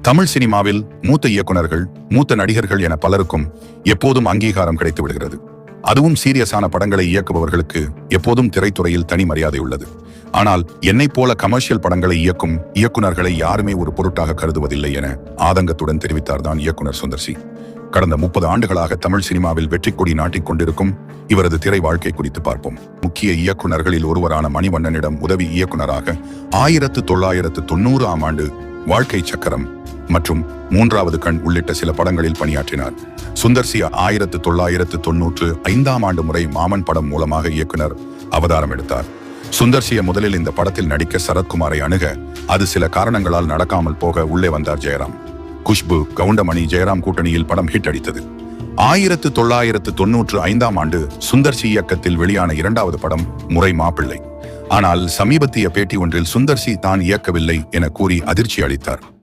தமிழ் சினிமாவில் மூத்த இயக்குனர்கள், மூத்த நடிகர்கள் என பலருக்கும் எப்போதும் அங்கீகாரம் கிடைத்து விடுகிறது. அதுவும் சீரியஸான படங்களை இயக்குபவர்களுக்கு எப்போதும் திரைத்துறையில் தனி மரியாதை உள்ளது. ஆனால் என்னைப் போல கமர்ஷியல் படங்களை இயக்கும் இயக்குனர்களை யாருமே ஒரு பொருட்டாக கருதுவதில்லை என ஆதங்கத்துடன் தெரிவித்தார்தான் இயக்குனர் சுந்தர் சி. கடந்த 30 ஆண்டுகளாக தமிழ் சினிமாவில் வெற்றி கொடி நாட்டிக் கொண்டிருக்கும் இவரது திரை வாழ்க்கை குறித்து பார்ப்போம். முக்கிய இயக்குனர்களில் ஒருவரான மணிவண்ணனிடம் உதவி இயக்குனராக 1990ஆம் ஆண்டு வாழ்க்கை சக்கரம் மற்றும் 3வது கண் உள்ளிட்ட சில படங்களில் பணியாற்றினார். சுந்தர் சி 1995ஆம் ஆண்டு முறை மாமன் படம் மூலமாக இயக்குனர் அவதாரம் எடுத்தார். சுந்தர் சியை முதலில் இந்த படத்தில் நடிக்க சரத்குமாரை அணுக அது சில காரணங்களால் நடக்காமல் போக உள்ளே வந்தார் ஜெயராம். குஷ்பு, கவுண்டமணி, ஜெயராம் கூட்டணியில் படம் ஹிட் அடித்தது. 1995ஆம் ஆண்டு சுந்தர் சி இயக்கத்தில் வெளியான 2வது படம் முறை மாப்பிள்ளை. ஆனால் சமீபத்திய பேட்டி ஒன்றில் சுந்தர் சி தான் இயக்கவில்லை என கூறி அதிர்ச்சி அளித்தார்.